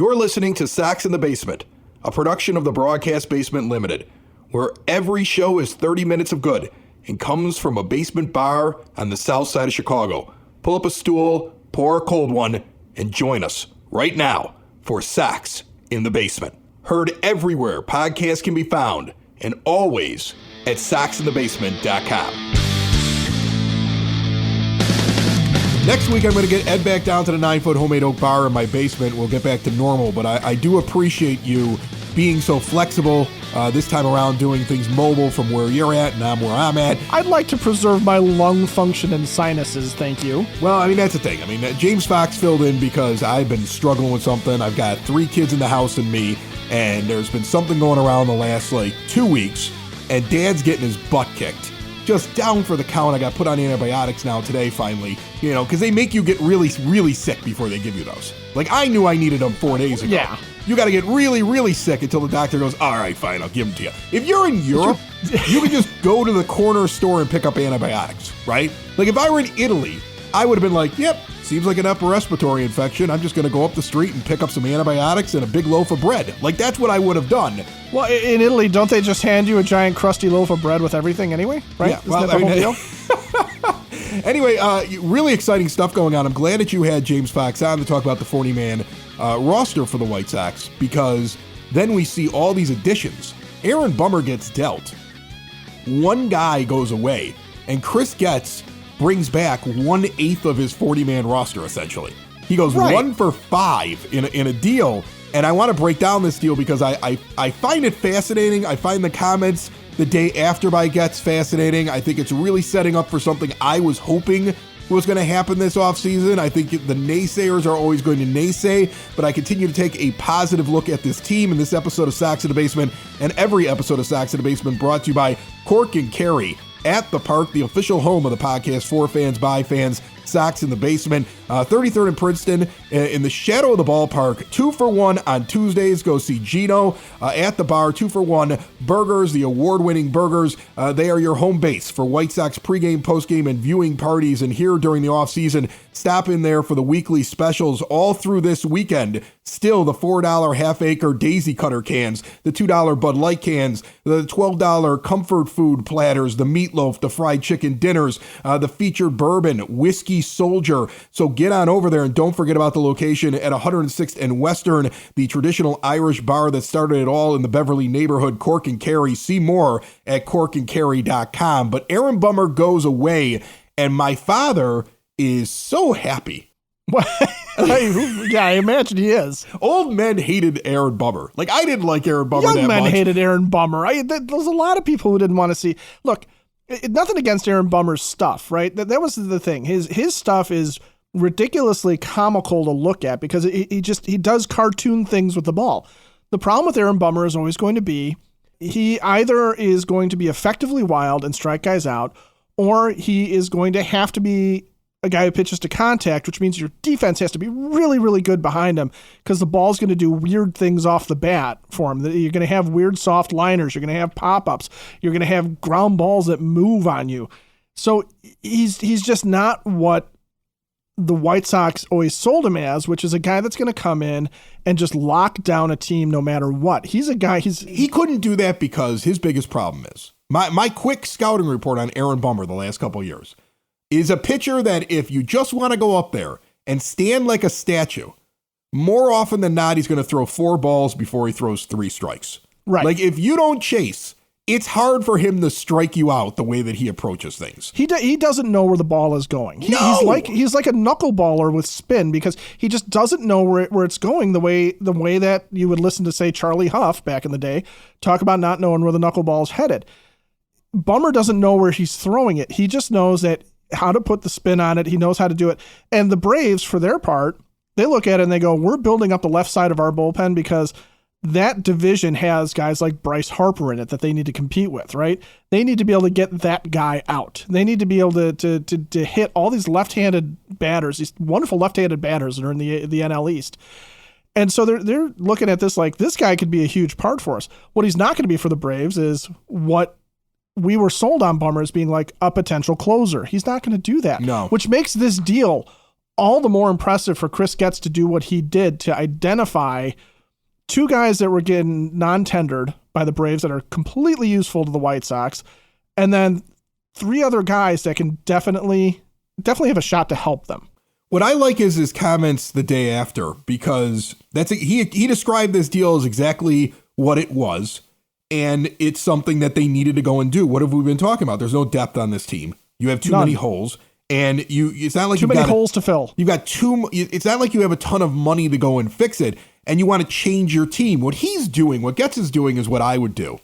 You're listening to Sox in the Basement, a production of the Broadcast Basement Limited, where every show is 30 minutes of good and comes from a basement bar on the south side of Chicago. Pull up a stool, pour a cold one, and join us right now for Sox in the Basement. Heard everywhere podcasts can be found, and always at soxinthebasement.com. Next week, I'm going to get Ed back down to the 9-foot homemade oak bar in my basement. We'll get back to normal, but I do appreciate you being so flexible this time around, doing things mobile from where you're at and I'm where I'm at. I'd like to preserve my lung function and sinuses, thank you. Well, I mean, that's the thing. I mean, James Fox filled in because I've been struggling with something. I've got 3 kids in the house and me, and there's been something going around the last, 2 weeks, and Dad's getting his butt kicked. Just down for the count. I got put on antibiotics now today, finally, because they make you get really, really sick before they give you those. I knew I needed them 4 days ago. Yeah. You got to get really, really sick until the doctor goes, all right, fine, I'll give them to you. If you're in Europe, you can just go to the corner store and pick up antibiotics, right? If I were in Italy, I would have been like, yep, seems like an upper respiratory infection. I'm just going to go up the street and pick up some antibiotics and a big loaf of bread. That's what I would have done. Well, in Italy, don't they just hand you a giant crusty loaf of bread with everything anyway? Right? Yeah, Isn't that the whole deal? Anyway, really exciting stuff going on. I'm glad that you had James Fox on to talk about the 40-man roster for the White Sox, because then we see all these additions. Aaron Bummer gets dealt. One guy goes away, and Chris Getz brings back 1/8 of his 40-man roster, essentially. He goes 1 for 5 in a deal, and I want to break down this deal because I find it fascinating. I find the comments the day after by Getz fascinating. I think it's really setting up for something I was hoping was going to happen this offseason. I think the naysayers are always going to naysay, but I continue to take a positive look at this team in this episode of Sox in the Basement, and every episode of Sox in the Basement brought to you by Cork and Carry at the Park, the official home of the podcast for fans, by fans. Sox in the Basement, 33rd and Princeton, in the shadow of the ballpark. 2 for 1 on Tuesdays. Go see Gino at the bar. 2 for 1 burgers, the award-winning burgers. They are your home base for White Sox pregame, postgame, and viewing parties. And here during the offseason, stop in there for the weekly specials all through this weekend. Still the $4 half-acre Daisy Cutter cans, the $2 Bud Light cans, the $12 comfort food platters, the meatloaf, the fried chicken dinners, the featured bourbon, whiskey soldier. So get on over there, and don't forget about the location at 106th and Western, the traditional Irish bar that started it all in the Beverly neighborhood. Cork and Carry. See more at corkandcarry.com. But Aaron Bummer goes away, and my father is so happy. Yeah, I imagine he is. Old men hated Aaron Bummer. I didn't like Aaron Bummer that much. Young men hated Aaron Bummer. There's a lot of people who didn't want to see. Look, nothing against Aaron Bummer's stuff, right? That was the thing. His stuff is ridiculously comical to look at because he does cartoon things with the ball. The problem with Aaron Bummer is always going to be he either is going to be effectively wild and strike guys out, or he is going to have to be a guy who pitches to contact, which means your defense has to be really, really good behind him because the ball's going to do weird things off the bat for him. You're going to have weird soft liners. You're going to have pop-ups. You're going to have ground balls that move on you. So he's just not what the White Sox always sold him as, which is a guy that's going to come in and just lock down a team no matter what. He's a guy, he couldn't do that because his biggest problem is, my quick scouting report on Aaron Bummer the last couple of years, is a pitcher that if you just want to go up there and stand like a statue, more often than not, he's going to throw 4 balls before he throws 3 strikes. Right. If you don't chase, it's hard for him to strike you out the way that he approaches things. He doesn't know where the ball is going. He's like a knuckleballer with spin because he just doesn't know where it's going the way that you would listen to, say, Charlie Huff back in the day talk about not knowing where the knuckleball is headed. Bummer doesn't know where he's throwing it. He just knows that how to put the spin on it. He knows how to do it. And the Braves, for their part, they look at it and they go, we're building up the left side of our bullpen because that division has guys like Bryce Harper in it that they need to compete with, right? They need to be able to get that guy out. They need to be able to hit all these left-handed batters, these wonderful left-handed batters that are in the NL East. And so they're looking at this like, this guy could be a huge part for us. What he's not going to be for the Braves is what we were sold on Bummer as being like a potential closer. He's not going to do that. No. Which makes this deal all the more impressive for Chris Getz to do what he did to identify two guys that were getting non-tendered by the Braves that are completely useful to the White Sox, and then three other guys that can definitely have a shot to help them. What I like is his comments the day after, because he described this deal as exactly what it was, and it's something that they needed to go and do. What have we been talking about? There's no depth on this team. You have too many holes, and it's not like too many holes to fill. You've got it's not like you have a ton of money to go and fix it, and you want to change your team. What he's doing, what Getz is doing, is what I would do.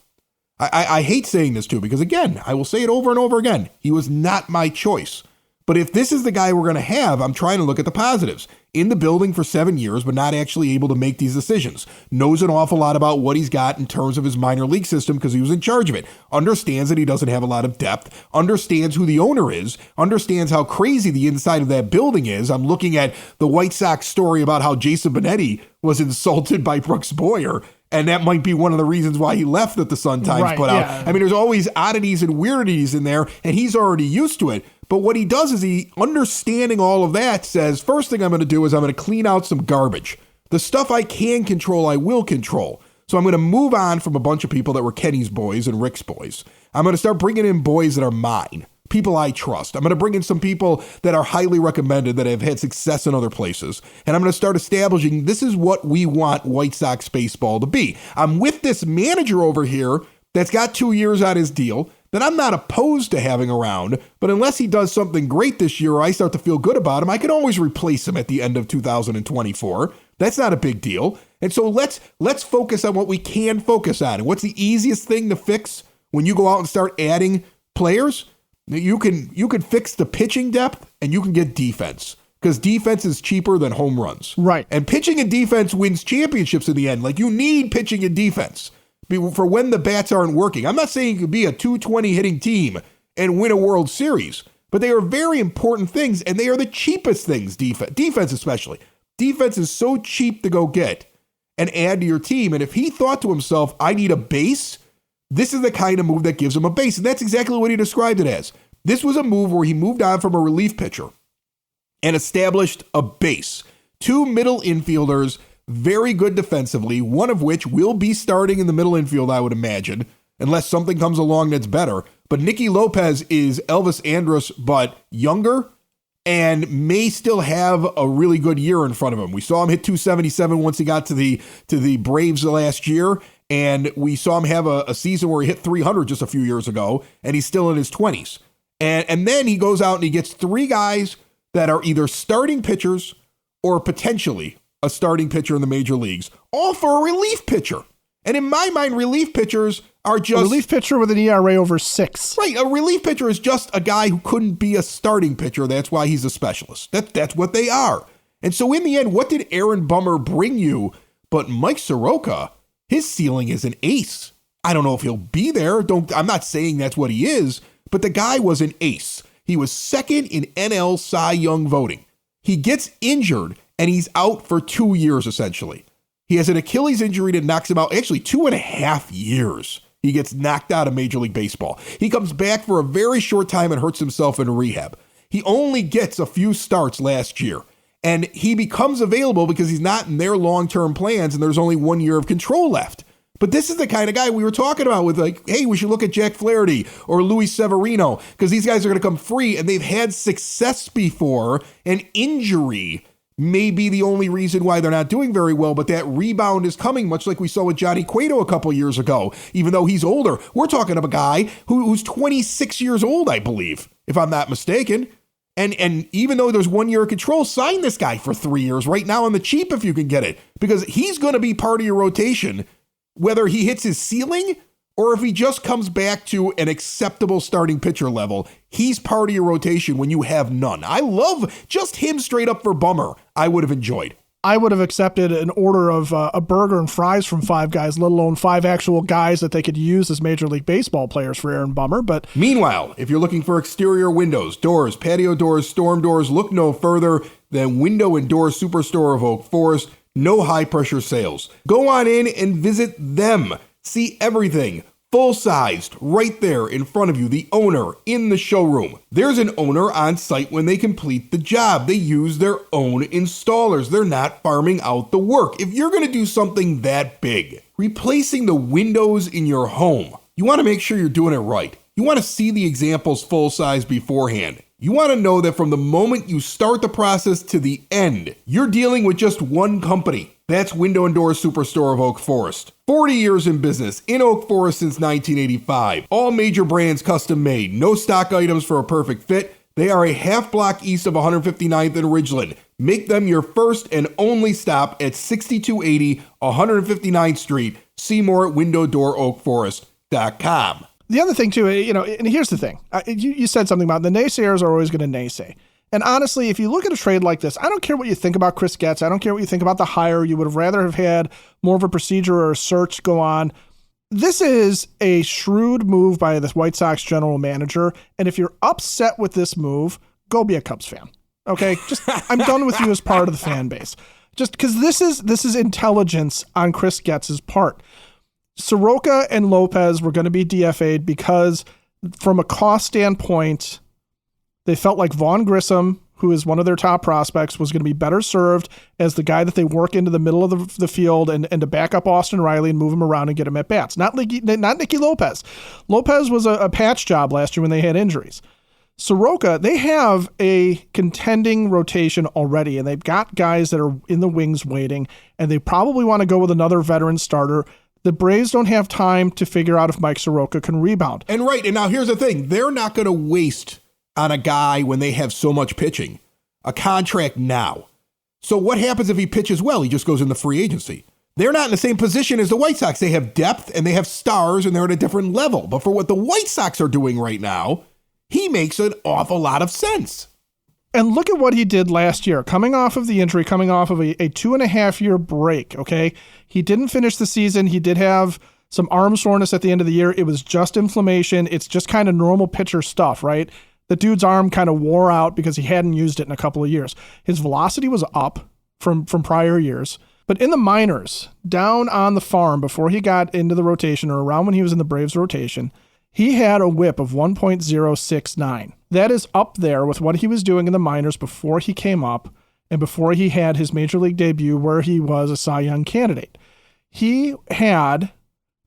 I hate saying this too, because again, I will say it over and over again. He was not my choice. But if this is the guy we're going to have, I'm trying to look at the positives. In the building for 7 years, but not actually able to make these decisions. Knows an awful lot about what he's got in terms of his minor league system because he was in charge of it. Understands that he doesn't have a lot of depth. Understands who the owner is. Understands how crazy the inside of that building is. I'm looking at the White Sox story about how Jason Benetti was insulted by Brooks Boyer. And that might be one of the reasons why he left that the Sun-Times put out. I mean, there's always oddities and weirdities in there, and he's already used to it. But what he does is he, understanding all of that, says, first thing I'm going to do is I'm going to clean out some garbage. The stuff I can control, I will control. So I'm going to move on from a bunch of people that were Kenny's boys and Rick's boys. I'm going to start bringing in boys that are mine, people I trust. I'm going to bring in some people that are highly recommended that have had success in other places. And I'm going to start establishing this is what we want White Sox baseball to be. I'm with this manager over here that's got 2 years on his deal that I'm not opposed to having around, but unless he does something great this year or I start to feel good about him, I can always replace him at the end of 2024. That's not a big deal. And so let's focus on what we can focus on. And what's the easiest thing to fix when you go out and start adding players? You can fix the pitching depth and you can get defense, because defense is cheaper than home runs. Right. And pitching and defense wins championships in the end. Like, you need pitching and defense for when the bats aren't working. I'm not saying you could be a 220 hitting team and win a World Series, but they are very important things, and they are the cheapest things, defense especially. Defense is so cheap to go get and add to your team. And if he thought to himself, I need a base, this is the kind of move that gives him a base. And that's exactly what he described it as. This was a move where he moved on from a relief pitcher and established a base. Two middle infielders, very good defensively, one of which will be starting in the middle infield, I would imagine, unless something comes along that's better. But Nicky Lopez is Elvis Andrus, but younger, and may still have a really good year in front of him. We saw him hit 277 once he got to the Braves last year, and we saw him have a season where he hit 300 just a few years ago, and he's still in his 20s. And then he goes out and he gets three guys that are either starting pitchers or potentially a starting pitcher in the major leagues, all for a relief pitcher. And in my mind, relief pitchers are just... A relief pitcher with an ERA over 6. Right, a relief pitcher is just a guy who couldn't be a starting pitcher. That's why he's a specialist. That's what they are. And so in the end, what did Aaron Bummer bring you? But Mike Soroka, his ceiling is an ace. I don't know if he'll be there. I'm not saying that's what he is, but the guy was an ace. He was second in NL Cy Young voting. He gets injured, and he's out for 2 years, essentially. He has an Achilles injury that knocks him out, actually 2.5 years. He gets knocked out of Major League Baseball. He comes back for a very short time and hurts himself in rehab. He only gets a few starts last year, and he becomes available because he's not in their long-term plans, and there's only 1 year of control left. But this is the kind of guy we were talking about with, like, hey, we should look at Jack Flaherty or Luis Severino, because these guys are going to come free, and they've had success before, and injury may be the only reason why they're not doing very well, but that rebound is coming, much like we saw with Johnny Cueto a couple years ago, even though he's older. We're talking of a guy who's 26 years old, I believe, if I'm not mistaken. And even though there's 1 year of control, sign this guy for 3 years right now on the cheap if you can get it, because he's going to be part of your rotation, whether he hits his ceiling or if he just comes back to an acceptable starting pitcher level. He's part of your rotation when you have none. I love just him straight up for Bummer. I would have enjoyed. I would have accepted an order of a burger and fries from Five Guys, let alone 5 actual guys that they could use as Major League Baseball players for Aaron Bummer. But meanwhile, if you're looking for exterior windows, doors, patio doors, storm doors, look no further than Window and Door Superstore of Oak Forest. No high pressure sales. Go on in and visit them. See everything Full-sized, right there in front of you, the owner in the showroom. There's an owner on site when they complete the job. They use their own installers. They're not farming out the work. If you're going to do something that big, replacing the windows in your home, you want to make sure you're doing it right. You want to see the examples full-size beforehand. You want to know that from the moment you start the process to the end, you're dealing with just one company. That's Window and Door Superstore of Oak Forest. 40 years in business, in Oak Forest since 1985. All major brands custom made. No stock items for a perfect fit. They are a half block east of 159th and Ridgeland. Make them your first and only stop at 6280 159th Street. See more at windowdooroakforest.com. The other thing too, and here's the thing. You said something about the naysayers are always going to naysay. And honestly, if you look at a trade like this, I don't care what you think about Chris Getz. I don't care what you think about the hire. You would have rather have had more of a procedure or a search go on. This is a shrewd move by the White Sox general manager. And if you're upset with this move, go be a Cubs fan. Okay? Just I'm done with you as part of the fan base. Just because this is intelligence on Chris Getz's part. Soroka and Lopez were going to be DFA'd because from a cost standpoint, they felt like Vaughn Grissom, who is one of their top prospects, was going to be better served as the guy that they work into the middle of the field and to back up Austin Riley and move him around and get him at bats. Not Nicky Lopez. Lopez was a patch job last year when they had injuries. Soroka, they have a contending rotation already, and they've got guys that are in the wings waiting, and they probably want to go with another veteran starter. The Braves don't have time to figure out if Mike Soroka can rebound. And now here's the thing. They're not going to waste on a guy when they have so much pitching, a contract now. So what happens if he pitches well? He just goes in the free agency. They're not in the same position as the White Sox. They have depth and they have stars and they're at a different level. But for what the White Sox are doing right now, he makes an awful lot of sense. And look at what he did last year, coming off of the injury, coming off of a 2.5-year break, okay? He didn't finish the season. He did have some arm soreness at the end of the year. It was just inflammation. It's just kind of normal pitcher stuff, right? The dude's arm kind of wore out because he hadn't used it in a couple of years. His velocity was up from prior years. But in the minors, down on the farm before he got into the rotation or around when he was in the Braves rotation, he had a whip of 1.069. That is up there with what he was doing in the minors before he came up and before he had his major league debut where he was a Cy Young candidate. He had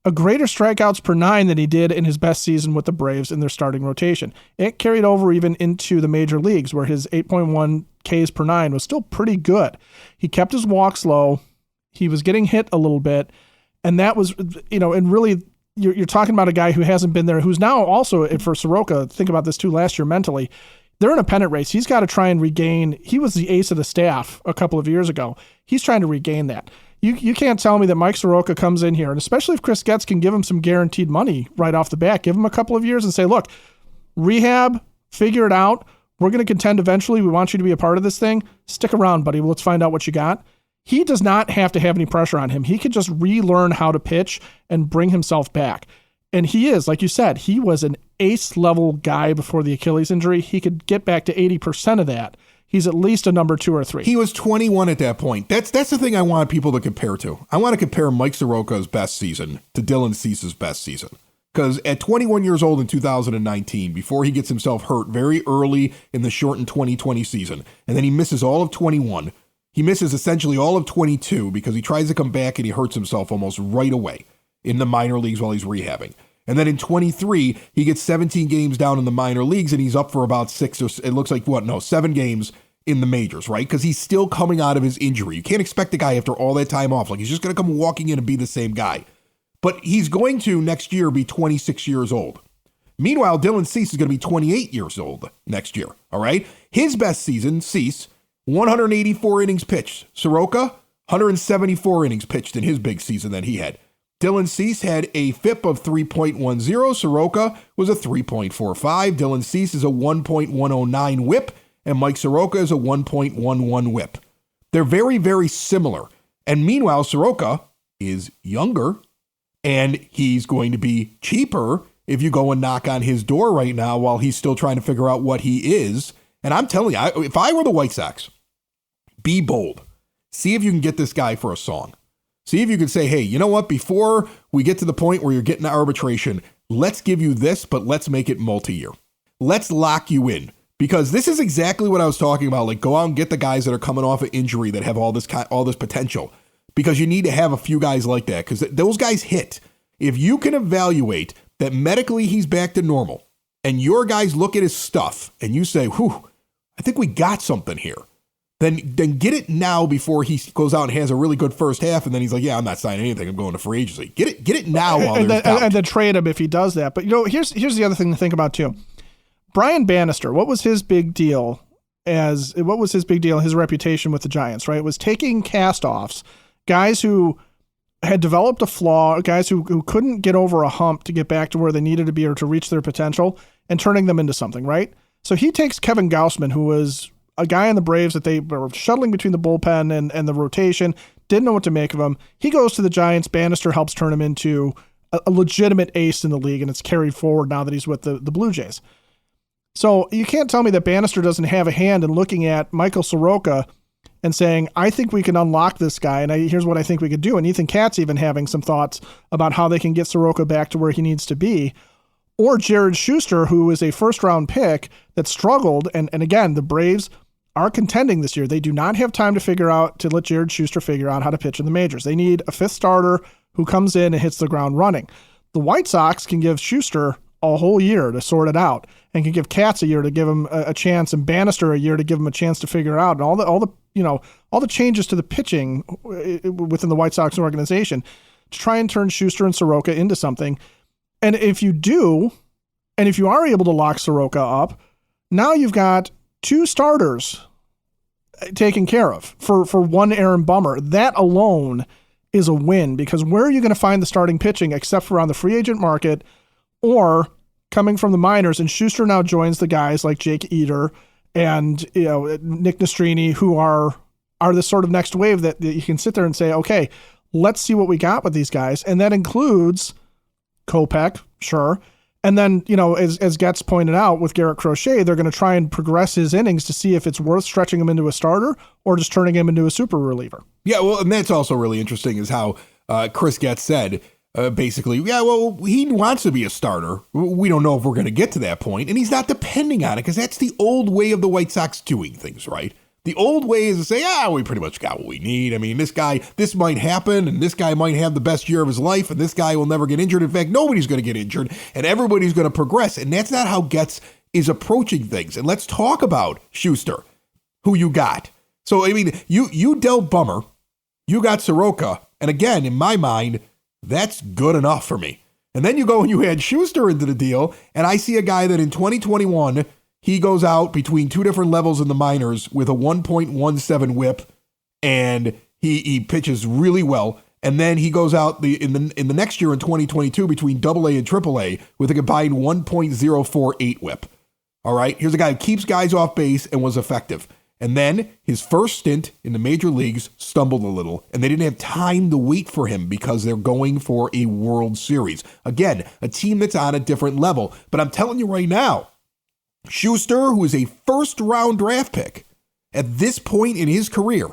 a greater strikeouts per nine than he did in his best season with the Braves in their starting rotation. It carried over even into the major leagues where his 8.1 Ks per nine was still pretty good. He kept his walks low. He was getting hit a little bit. And that was, and really you're talking about a guy who hasn't been there, who's now also, for Soroka, think about this too, last year mentally, they're in a pennant race. He's got to try and regain. He was the ace of the staff a couple of years ago. He's trying to regain that. You can't tell me that Mike Soroka comes in here, and especially if Chris Getz can give him some guaranteed money right off the bat, give him a couple of years and say, look, rehab, figure it out. We're going to contend eventually. We want you to be a part of this thing. Stick around, buddy. Let's find out what you got. He does not have to have any pressure on him. He could just relearn how to pitch and bring himself back. And he is, like you said, he was an ace-level guy before the Achilles injury. He could get back to 80% of that. He's at least a number 2 or 3. He was 21 at that point. That's the thing I want people to compare to. I want to compare Mike Soroka's best season to Dylan Cease's best season. Because at 21 years old in 2019, before he gets himself hurt very early in the shortened 2020 season, and then he misses all of 21, he misses essentially all of 22 because he tries to come back and he hurts himself almost right away in the minor leagues while he's rehabbing. And then in 23, he gets 17 games down in the minor leagues and he's up for about 7 games in the majors, right? Because he's still coming out of his injury. You can't expect the guy after all that time off. Like he's just going to come walking in and be the same guy. But he's going to next year be 26 years old. Meanwhile, Dylan Cease is going to be 28 years old next year, all right? His best season, Cease, 184 innings pitched. Soroka, 174 innings pitched in his big season that he had. Dylan Cease had a FIP of 3.10. Soroka was a 3.45. Dylan Cease is a 1.109 whip, and Mike Soroka is a 1.11 whip. They're very, very similar. And meanwhile, Soroka is younger, and he's going to be cheaper if you go and knock on his door right now while he's still trying to figure out what he is. And I'm telling you, if I were the White Sox, be bold. See if you can get this guy for a song. See if you can say, hey, you know what? Before we get to the point where you're getting to arbitration, let's give you this, but let's make it multi-year. Let's lock you in. Because this is exactly what I was talking about. Like, go out and get the guys that are coming off of injury that have all this potential. Because you need to have a few guys like that. Because those guys hit. If you can evaluate that medically he's back to normal, and your guys look at his stuff, and you say, whew, I think we got something here. Then get it now before he goes out and has a really good first half, and then he's like, yeah, I'm not signing anything. I'm going to free agency. Get it now while there's doubt. And then trade him if he does that. But, here's the other thing to think about, too. Brian Bannister, what was his big deal? His reputation with the Giants, right? It was taking cast-offs, guys who had developed a flaw, guys who couldn't get over a hump to get back to where they needed to be or to reach their potential, and turning them into something, right? So he takes Kevin Gausman, who was a guy in the Braves that they were shuttling between the bullpen and the rotation, didn't know what to make of him. He goes to the Giants. Bannister helps turn him into a legitimate ace in the league, and it's carried forward now that he's with the Blue Jays. So you can't tell me that Bannister doesn't have a hand in looking at Michael Soroka and saying, I think we can unlock this guy, and here's what I think we could do. And Ethan Katz even having some thoughts about how they can get Soroka back to where he needs to be. Or Jared Shuster, who is a first-round pick that struggled. And again, the Braves are contending this year. They do not have time to let Jared Shuster figure out how to pitch in the majors. They need a fifth starter who comes in and hits the ground running. The White Sox can give Shuster a whole year to sort it out, and can give Katz a year to give him a chance, and Bannister a year to give him a chance to figure out, and all the changes to the pitching within the White Sox organization to try and turn Shuster and Soroka into something. And if you do, and if you are able to lock Soroka up, now you've got two starters taken care of for one Aaron Bummer. That alone is a win, because where are you going to find the starting pitching except for on the free agent market or coming from the minors? And Shuster now joins the guys like Jake Eder and Nick Nastrini, who are this sort of next wave that you can sit there and say, okay, let's see what we got with these guys. And that includes Kopech, sure. And then, as Getz pointed out with Garrett Crochet, they're going to try and progress his innings to see if it's worth stretching him into a starter or just turning him into a super reliever. Yeah, well, and that's also really interesting is how Chris Getz said, basically, yeah, well, he wants to be a starter. We don't know if we're going to get to that point, and he's not depending on it because that's the old way of the White Sox doing things, right? The old way is to say, we pretty much got what we need. I mean, this might happen, and this guy might have the best year of his life, and this guy will never get injured. In fact, nobody's going to get injured, and everybody's going to progress, and that's not how Getz is approaching things. And let's talk about Shuster, who you got. So, I mean, you dealt Bummer, you got Soroka, and again, in my mind, that's good enough for me. And then you go and you add Shuster into the deal, and I see a guy that in 2021, he goes out between two different levels in the minors with a 1.17 whip, and he pitches really well. And then he goes out in the next year in 2022 between AA and AAA with a combined 1.048 whip. All right, here's a guy who keeps guys off base and was effective. And then his first stint in the major leagues stumbled a little, and they didn't have time to wait for him because they're going for a World Series. Again, a team that's on a different level. But I'm telling you right now, Shuster, who is a first-round draft pick, at this point in his career,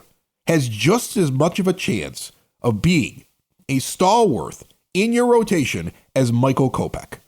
has just as much of a chance of being a stalwart in your rotation as Michael Kopech.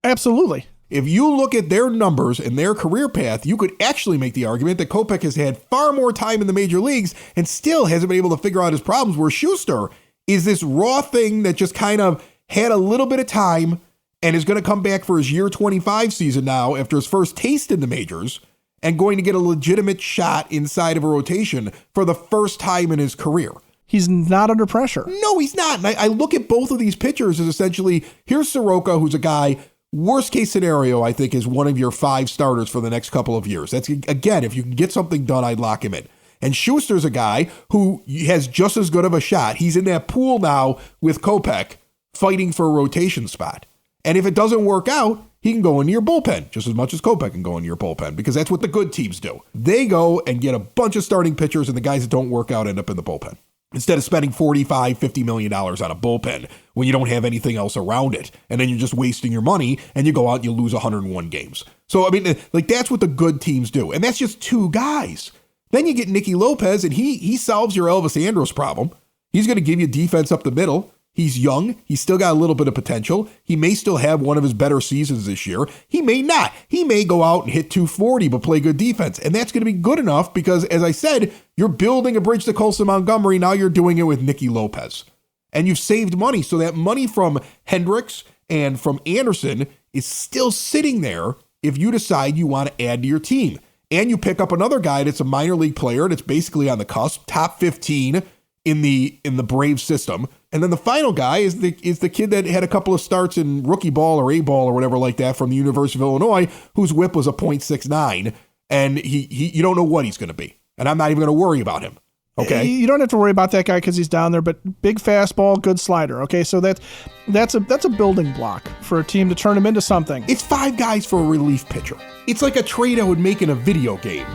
Absolutely. If you look at their numbers and their career path, you could actually make the argument that Kopech has had far more time in the major leagues and still hasn't been able to figure out his problems, where Shuster is this raw thing that just kind of had a little bit of time and is going to come back for his year 25 season now after his first taste in the majors and going to get a legitimate shot inside of a rotation for the first time in his career. He's not under pressure. No, he's not. And I look at both of these pitchers as essentially, here's Soroka, who's a guy, worst case scenario, I think, is one of your 5 starters for the next couple of years. That's, again, if you can get something done, I'd lock him in. And Schuster's a guy who has just as good of a shot. He's in that pool now with Kopech fighting for a rotation spot. And if it doesn't work out, he can go into your bullpen just as much as Kopech can go into your bullpen, because that's what the good teams do. They go and get a bunch of starting pitchers, and the guys that don't work out end up in the bullpen. Instead of spending $45-50 million on a bullpen when you don't have anything else around it, and then you're just wasting your money, and you go out and you lose 101 games. So, I mean, like, that's what the good teams do, and that's just 2 guys. Then you get Nicky Lopez, and he solves your Elvis Andrus problem. He's going to give you defense up the middle. He's young. He's still got a little bit of potential. He may still have one of his better seasons this year. He may not. He may go out and hit 240 but play good defense. And that's going to be good enough because, as I said, you're building a bridge to Colson Montgomery. Now you're doing it with Nicky Lopez. And you've saved money. So that money from Hendricks and from Anderson is still sitting there if you decide you want to add to your team. And you pick up another guy that's a minor league player that's basically on the cusp, top 15 in the Braves system. And then the final guy is the kid that had a couple of starts in rookie ball or A ball or whatever like that from the University of Illinois, whose whip was a .69, and he you don't know what he's going to be. And I'm not even going to worry about him. Okay, you don't have to worry about that guy because he's down there. But big fastball, good slider. Okay, so that's a building block for a team to turn him into something. It's 5 guys for a relief pitcher. It's like a trade I would make in a video game.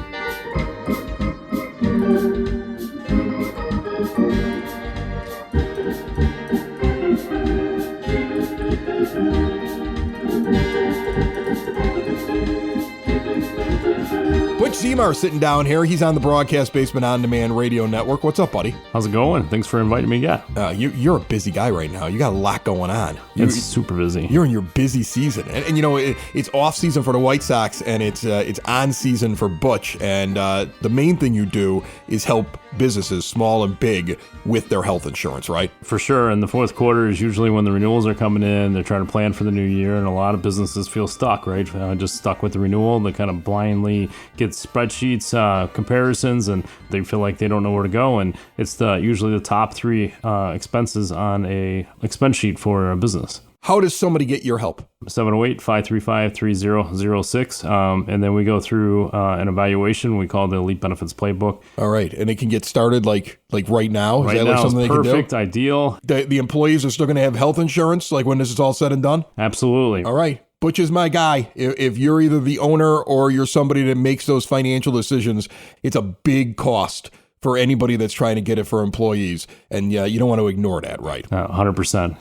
Butch Zemar sitting down here. He's on the Broadcast Basement On Demand Radio Network. What's up, buddy? How's it going? Thanks for inviting me again. You're a busy guy right now. You got a lot going on. It's super busy. You're in your busy season. And you know, it's off season for the White Sox, and it's on season for Butch. And the main thing you do is help businesses, small and big, with their health insurance, right? For sure. And the fourth quarter is usually when the renewals are coming in. They're trying to plan for the new year, and a lot of businesses feel stuck, right? Just stuck with the renewal. They kind of blindly get spreadsheets, comparisons, and they feel like they don't know where to go. And it's usually the top 3 expenses on a expense sheet for a business. How does somebody get your help? 708-535-3006. And then we go through an evaluation we call the Elite Benefits Playbook. All right. And they can get started like right now? Right now is perfect, ideal. The employees are still going to have health insurance like when this is all said and done? Absolutely. All right. Butch is my guy. If you're either the owner or you're somebody that makes those financial decisions, it's a big cost for anybody that's trying to get it for employees. And yeah, you don't want to ignore that, right? 100%.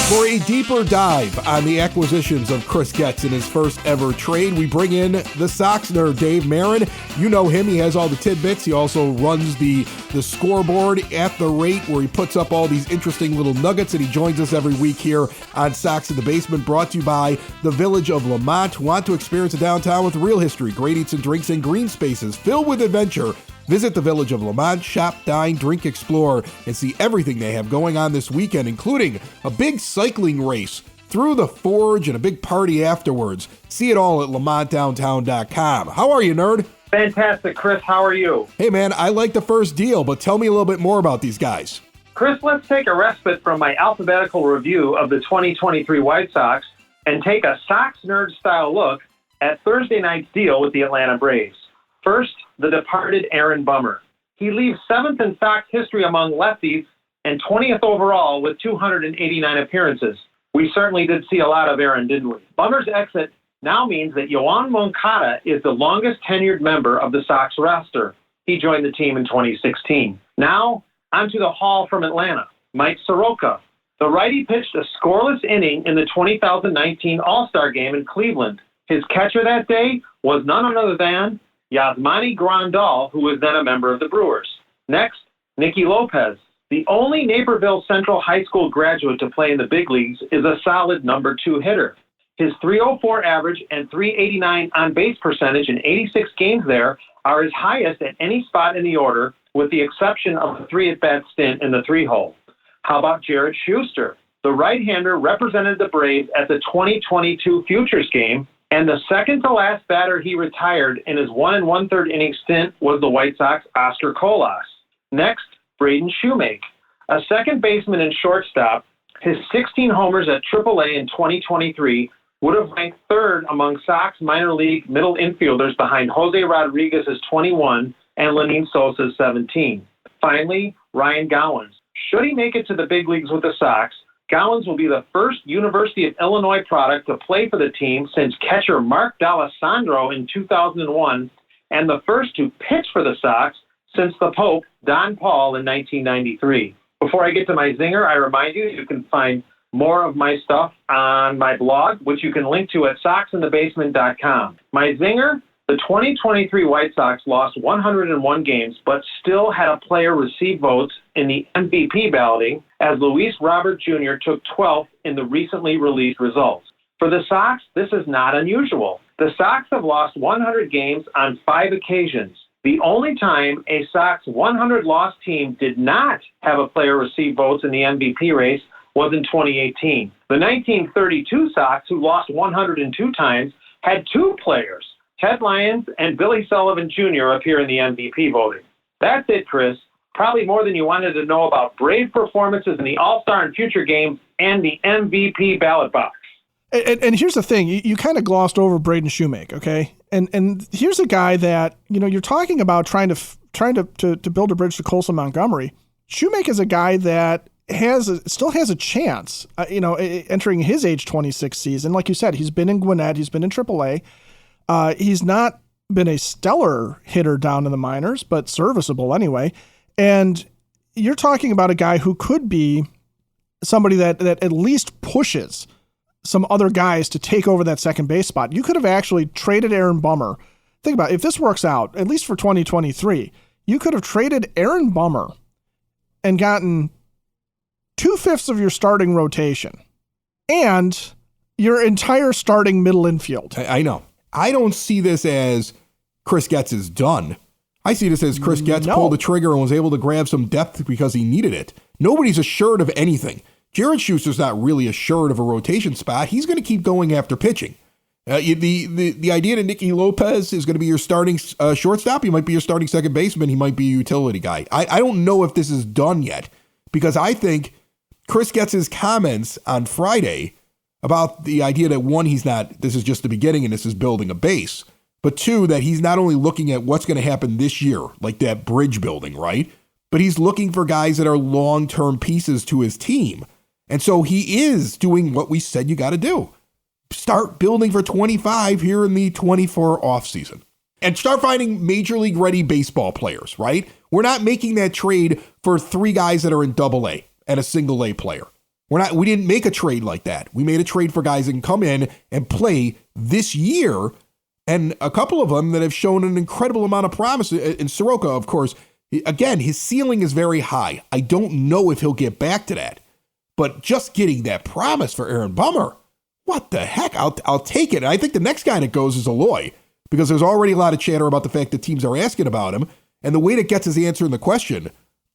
For a deeper dive on the acquisitions of Chris Getz in his first ever trade, we bring in the Sox Nerd, Dave Marin. You know him. He has all the tidbits. He also runs the scoreboard at the rate where he puts up all these interesting little nuggets, and he joins us every week here on Sox in the Basement, brought to you by the Village of Lamont. Want to experience a downtown with real history, great eats and drinks, and green spaces filled with adventure? Visit the Village of Lamont, shop, dine, drink, explore, and see everything they have going on this weekend, including a big cycling race through the Forge and a big party afterwards. See it all at lamontdowntown.com. How are you, nerd? Fantastic, Chris. How are you? Hey, man, I like the first deal, but tell me a little bit more about these guys. Chris, let's take a respite from my alphabetical review of the 2023 White Sox and take a Sox Nerd style look at Thursday night's deal with the Atlanta Braves. First, the departed Aaron Bummer. He leaves 7th in Sox history among lefties and 20th overall with 289 appearances. We certainly did see a lot of Aaron, didn't we? Bummer's exit now means that Yoan Moncada is the longest tenured member of the Sox roster. He joined the team in 2016. Now, onto the haul from Atlanta, Mike Soroka. The righty pitched a scoreless inning in the 2019 All-Star Game in Cleveland. His catcher that day was none other than Yasmani Grandal, who was then a member of the Brewers. Next, Nicky Lopez. The only Naperville Central High School graduate to play in the big leagues is a solid number 2 hitter. His .304 average and .389 on-base percentage in 86 games there are his highest at any spot in the order, with the exception of a 3-at-bat stint in the 3-hole. How about Jared Shuster? The right-hander represented the Braves at the 2022 Futures game, and the second-to-last batter he retired in his 1 1/3 inning stint was the White Sox Oscar Colas. Next, Braden Shoemake. A second baseman and shortstop, his 16 homers at AAA in 2023 would have ranked 3rd among Sox minor league middle infielders behind Jose Rodriguez's 21 and Lenyn Sosa's 17. Finally, Ryan Gowans. Should he make it to the big leagues with the Sox, Gowans will be the first University of Illinois product to play for the team since catcher Mark D'Alessandro in 2001, and the first to pitch for the Sox since the Pope, Don Paul, in 1993. Before I get to my zinger, I remind you can find more of my stuff on my blog, which you can link to at soxinthebasement.com. My zinger, the 2023 White Sox lost 101 games, but still had a player receive votes in the MVP balloting, as Luis Robert Jr. took 12th in the recently released results. For the Sox, this is not unusual. The Sox have lost 100 games on 5 occasions. The only time a Sox 100-loss team did not have a player receive votes in the MVP race was in 2018. The 1932 Sox, who lost 102 times, had 2 players, Ted Lyons and Billy Sullivan Jr., appear in the MVP voting. That's it, Chris. Probably more than you wanted to know about Brave performances in the All-Star and Future games and the MVP ballot box. And here's the thing, you kind of glossed over Braden Shoemake, okay? And here's a guy that, you're talking about trying to build a bridge to Colson Montgomery. Shoemake is a guy that still has a chance, entering his age 26 season. Like you said, he's been in Gwinnett, he's been in AAA. He's not been a stellar hitter down in the minors, but serviceable anyway. And you're talking about a guy who could be somebody that at least pushes some other guys to take over that second base spot. You could have actually traded Aaron Bummer. Think about it. If this works out, at least for 2023, you could have traded Aaron Bummer and gotten 2/5 of your starting rotation and your entire starting middle infield. I know. I don't see this as Chris Getz is done. I see this as Chris Getz pulled the trigger and was able to grab some depth because he needed it. Nobody's assured of anything. Jared Schuster's not really assured of a rotation spot. He's going to keep going after pitching. The idea that Nicky Lopez is going to be your starting shortstop, he might be your starting second baseman, he might be a utility guy. I don't know if this is done yet, because I think Chris Getz's comments on Friday about the idea that, one, this is just the beginning and this is building a base, but 2, that he's not only looking at what's going to happen this year, like that bridge building, right? But he's looking for guys that are long-term pieces to his team. And so he is doing what we said you got to do. Start building for 25 here in the 24 offseason. And start finding major league ready baseball players, right? We're not making that trade for 3 guys that are in AA and a single A player. We didn't make a trade like that. We made a trade for guys that can come in and play this year, and a couple of them that have shown an incredible amount of promise. In Soroka, of course, again, his ceiling is very high. I don't know if he'll get back to that. But just getting that promise for Aaron Bummer, what the heck? I'll take it. And I think the next guy that goes is Aloy, because there's already a lot of chatter about the fact that teams are asking about him. And the way that gets his answer in the question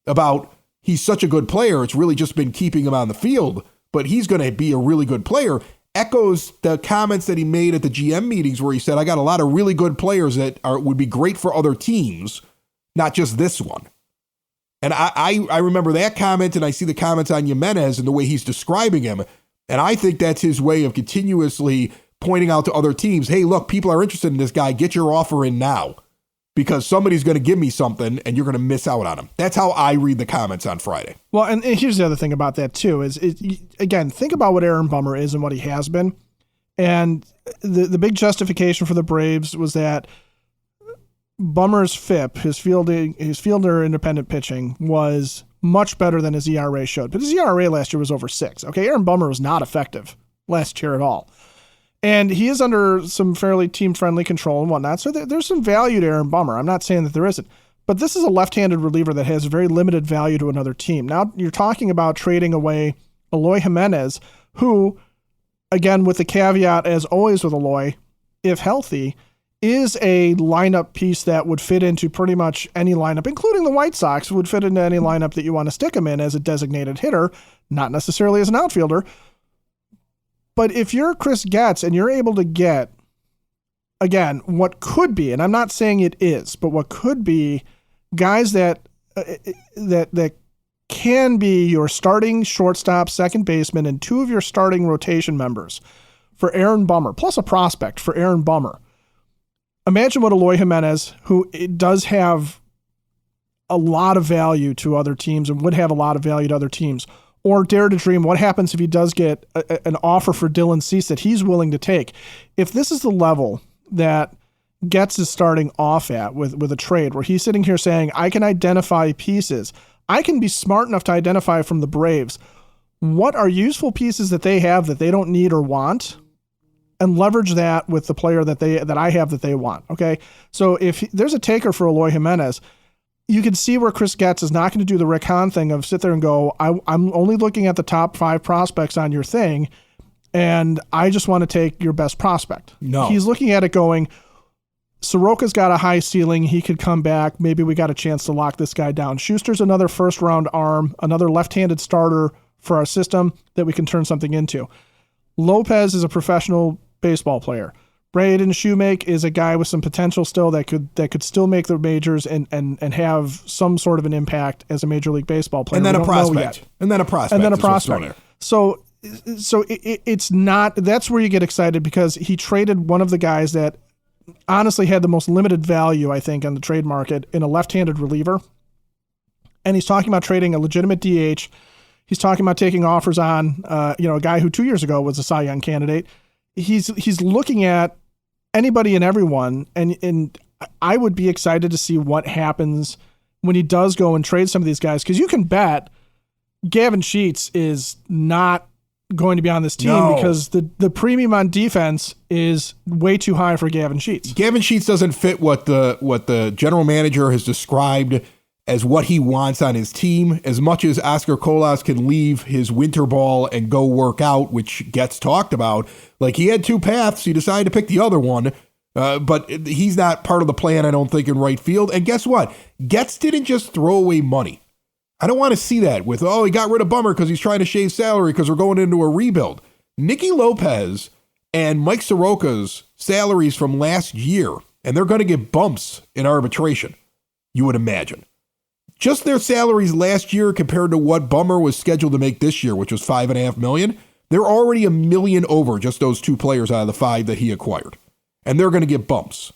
about he's such a good player, it's really just been keeping him on the field, but he's going to be a really good player, echoes the comments that he made at the GM meetings where he said, I got a lot of really good players that would be great for other teams, not just this one. And I remember that comment, and I see the comments on Jimenez and the way he's describing him. And I think that's his way of continuously pointing out to other teams, hey, look, people are interested in this guy. Get your offer in now, because somebody's going to give me something and you're going to miss out on him. That's how I read the comments on Friday. Well, and here's the other thing about that too, is again, think about what Aaron Bummer is and what he has been. And the big justification for the Braves was that Bummer's FIP, his fielder independent pitching, was much better than his ERA showed. But his ERA last year was over 6. Okay, Aaron Bummer was not effective last year at all. And he is under some fairly team-friendly control and whatnot, so there's some value to Aaron Bummer. I'm not saying that there isn't. But this is a left-handed reliever that has very limited value to another team. Now you're talking about trading away Eloy Jimenez, who, again, with the caveat, as always with Eloy, if healthy, is a lineup piece that would fit into pretty much any lineup, including the White Sox, would fit into any lineup that you want to stick him in as a designated hitter, not necessarily as an outfielder. But if you're Chris Getz and you're able to get, again, what could be, and I'm not saying it is, but what could be guys that can be your starting shortstop, second baseman, and 2 of your starting rotation members for Aaron Bummer, plus a prospect for Aaron Bummer. Imagine what Eloy Jimenez, who does have a lot of value to other teams and would have a lot of value to other teams, or dare to dream what happens if he does get an offer for Dylan Cease that he's willing to take. If this is the level that Getz is starting off at with a trade where he's sitting here saying, I can identify pieces, I can be smart enough to identify from the Braves what are useful pieces that they have that they don't need or want, and leverage that with the player that I have that they want. Okay, so if there's a taker for Eloy Jimenez, you can see where Chris Getz is not going to do the Rick Hahn thing of sit there and go, I'm only looking at the top 5 prospects on your thing, and I just want to take your best prospect. No. He's looking at it going, Soroka's got a high ceiling. He could come back. Maybe we got a chance to lock this guy down. Shuster's another first-round arm, another left-handed starter for our system that we can turn something into. Lopez is a professional baseball player. Braden Shoemake is a guy with some potential still that could still make the majors and have some sort of an impact as a Major League Baseball player. And then a prospect. And then a prospect. So it's not, that's where you get excited, because he traded one of the guys that honestly had the most limited value, I think, on the trade market in a left-handed reliever. And he's talking about trading a legitimate DH. He's talking about taking offers on, a guy who 2 years ago was a Cy Young candidate. He's looking at anybody and everyone, and I would be excited to see what happens when he does go and trade some of these guys, because you can bet Gavin Sheets is not going to be on this team because the premium on defense is way too high for Gavin Sheets. Gavin Sheets doesn't fit what the general manager has described as what he wants on his team. As much as Oscar Colas can leave his winter ball and go work out, which gets talked about, like he had 2 paths, he decided to pick the other one, but he's not part of the plan, I don't think, in right field. And guess what? Getz didn't just throw away money. I don't want to see that with, he got rid of Bummer because he's trying to shave salary because we're going into a rebuild. Nicky Lopez and Mike Soroka's salaries from last year, and they're going to get bumps in arbitration, you would imagine. Just their salaries last year compared to what Bummer was scheduled to make this year, which was $5.5 million, they're already $1 million over just those 2 players out of the 5 that he acquired. And they're going to get bumps.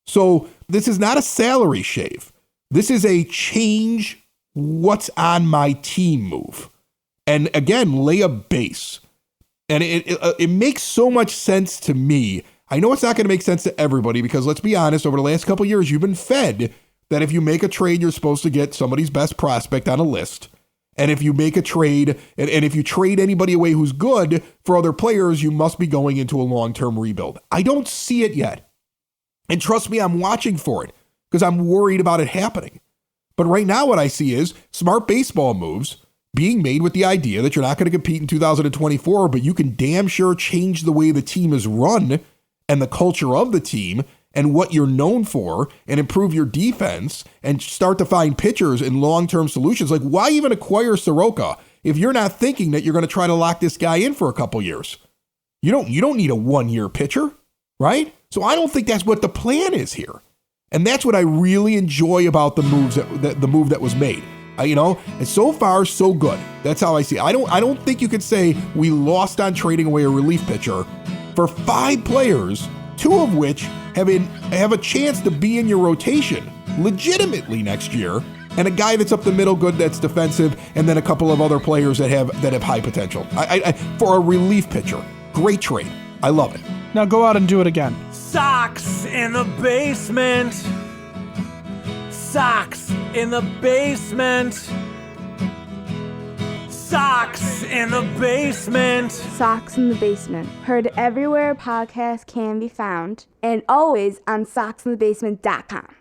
So this is not a salary shave. This is a change what's on my team move. And again, lay a base. And it makes so much sense to me. I know it's not going to make sense to everybody because, let's be honest, over the last couple of years, you've been fed that if you make a trade, you're supposed to get somebody's best prospect on a list. And if you make a trade, and if you trade anybody away who's good for other players, you must be going into a long-term rebuild. I don't see it yet. And trust me, I'm watching for it because I'm worried about it happening. But right now what I see is smart baseball moves being made with the idea that you're not going to compete in 2024, but you can damn sure change the way the team is run and the culture of the team and what you're known for, and improve your defense and start to find pitchers and long-term solutions. Like, why even acquire Soroka if you're not thinking that you're going to try to lock this guy in for a couple years? You don't need a 1-year pitcher, right? So I don't think that's what the plan is here. And that's what I really enjoy about the moves the move that was made. And so far so good. That's how I see it. I don't think you could say we lost on trading away a relief pitcher for 5 players, 2 of which have a chance to be in your rotation legitimately next year, and a guy that's up the middle good that's defensive, and then a couple of other players that have high potential. I for a relief pitcher, great trade. I love it. Now go out and do it again. Sox in the basement. Sox in the basement. Sox in the basement. Sox in the Basement. Heard everywhere podcasts can be found, and always on soxinthebasement.com.